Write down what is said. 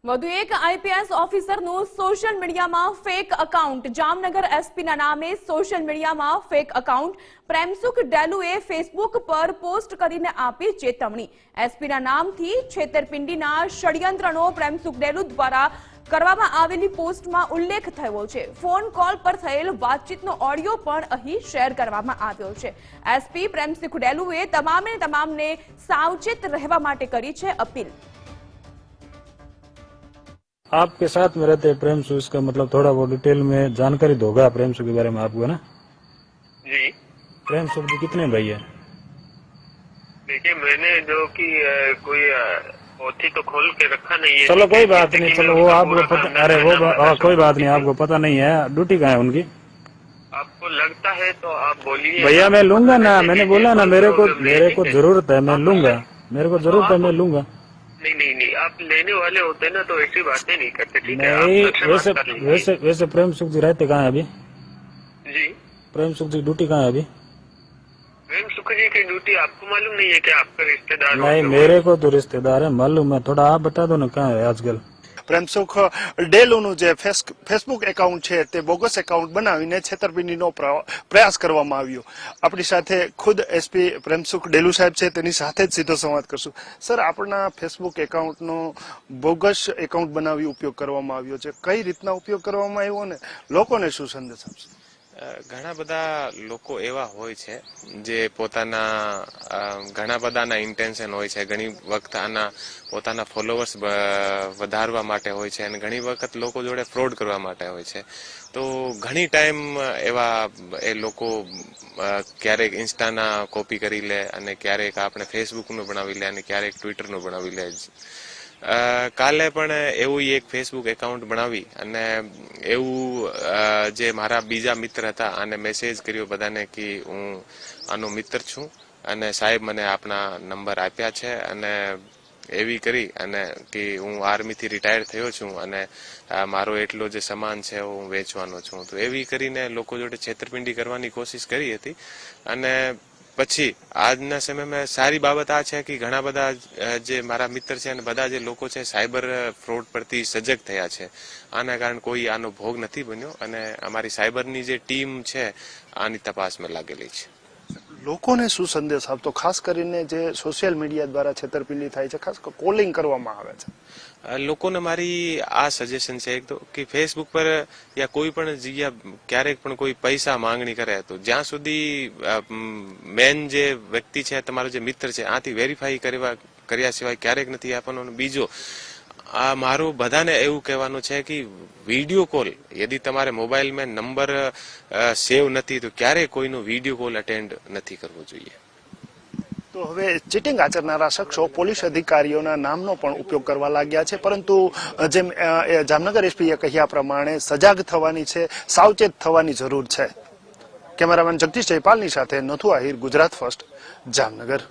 વધુ એક IPS ઓફિસરનું social મીડિયામાં ફેક અકાઉન્ટ જામનગર એસપીના નામે સોશિયલ મીડિયામાં ફેક અકાઉન્ટ પ્રેમસુખ ડેલુએ ફેસબુક પર પોસ્ટ કરીને આપી ચેતવણી। એસપીના નામથી છેતરપિંડીના ષડયંત્રનો પ્રેમસુખ ડેલુ દ્વારા કરવામાં આવેલી પોસ્ટમાં ઉલ્લેખ થયો છે। ફોન કોલ પર થયેલ વાતચીતનો ઓડિયો પણ અહીં શેર કરવામાં આવ્યો છે। એસપી પ્રેમસુખ ડેલુએ તમામને સાવચેત રહેવા માટે કરી છે અપીલ। आपके साथ में रहते प्रेमसुख, इसका मतलब थोड़ा बहुत डिटेल में जानकारी दोगा प्रेमसुख के बारे में आपको, ना? जी। प्रेमसुख जी कितने भाई है? देखिए, मैंने जो कि कोई पोथी तो खोल के रखा नहीं है। चलो कोई बात नहीं, चलो वो आपको पता, अरे वो कोई बात नहीं, आपको पता नहीं है। ड्यूटी कहाँ है उनकी? आपको लगता है तो आप बोलिए। भैया मैं लूंगा ना, मैंने बोला ना, मेरे को जरूरत है, मैं लूंगा, मेरे को जरूरत है, मैं लूंगा। नहीं, आप लेने वाले होते हैं ना तो ऐसी बातें नहीं करते, ठीक है? नहीं, वैसे प्रेमसुख जी रहते कहाँ है अभी? जी, प्रेमसुख जी ड्यूटी कहाँ है अभी? प्रेमसुख जी की ड्यूटी आपको मालूम नहीं है कि आपका रिश्तेदार? नहीं, मेरे को तो रिश्तेदार है मालूम है, थोड़ा आप बता दो ना कहाँ है आजकल। प्रेमसुख डेलुનું જે ફેસબુક એકાઉન્ટ છે તે બોગસ એકાઉન્ટ બનાવીને છેતરપિંડીનો પ્રયાસ કરવામાં આવ્યો। આપણી સાથે ખુદ એસપી પ્રેમસુખ ડેલુ સાહેબ છે, તેની સાથે જ સીધો સંવાદ કરશું। સર, આપણા ફેસબુક એકાઉન્ટનો બોગસ એકાઉન્ટ બનાવી ઉપયોગ કરવામાં આવ્યો છે, કઈ રીતના ઉપયોગ કરવામાં આવ્યો ને લોકોને શું સંદેશ આપશે? ઘણા બધા લોકો એવા હોય છે જે પોતાના ઘણા બધાના ઇન્ટેન્શન હોય છે। ઘણી વખત આના પોતાના ફોલોવર્સ વધારવા માટે હોય છે અને ઘણી વખત લોકો જોડે ફ્રોડ કરવા માટે હોય છે। તો ઘણી ટાઈમ એવા એ લોકો ક્યારેક ઇન્સ્ટાના કોપી કરી લે અને ક્યારેક આપણે ફેસબુકનું બનાવી લે અને ક્યારેક ટ્વિટરનું બનાવી લે। કાલે પણ એવું એક ફેસબુક એકાઉન્ટ બનાવી અને એવું જે મારા બીજા મિત્ર હતા આને મેસેજ કર્યો બધાને કે હું આનો મિત્ર છું અને સાહેબ મને આપના નંબર આપ્યા છે અને એવી કરી અને કે હું આર્મીથી રિટાયર થયો છું અને મારો એટલો જે સામાન છે હું વેચવાનો છું। તો એવી કરીને લોકો જોડે છેતરપિંડી કરવાની કોશિશ કરી હતી અને પછી આજના સમયમાં સારી બાબત આ છે કે ઘણા બધા જે મારા મિત્ર છે અને બધા જે લોકો છે સાયબર ફ્રોડ પરથી સજગ થયા છે। આના કારણે કોઈ આનો ભોગ નથી બન્યો અને અમારી સાયબરની જે ટીમ છે આની તપાસમાં લાગેલી છે। લોકોને શું સંદેશ આપતો, ખાસ કરીને જે સોશિયલ મીડિયા દ્વારા છેતરપિંડી થાય છે, ખાસ કોલિંગ કરવામાં આવે છે? લોકોને મારી આ સજેશન છે એક તો કે ફેસબુક પર યા કોઈ પણ જગ્યા ક્યારેક પણ કોઈ પૈસા માંગણી કરે તો જ્યાં સુધી મેન જે વ્યક્તિ છે તમારો જે મિત્ર છે આથી વેરીફાઈ કર્યા સિવાય ક્યારેક નથી આપવાનો। બીજો આ મારું બધાને એવું કહેવાનું છે કે વિડીયો કોલ યદી તમારે મોબાઈલમાં નંબર સેવ નથી તો ક્યારેય કોઈનો વિડીયો કોલ અટેન્ડ નથી કરવો જોઈએ। તો હવે ચીટિંગ આચરનારા શખ્સો પોલીસ અધિકારીઓના નામનો પણ ઉપયોગ કરવા લાગ્યા છે, પરંતુ જેમ જામનગર એસપીએ કહ્યા પ્રમાણે સજાગ થવાની છે, સાવચેત થવાની જરૂર છે। કેમેરામેન જગદીશ જયપાલની સાથે નથુ આહિર, ગુજરાત ફર્સ્ટ, જામનગર।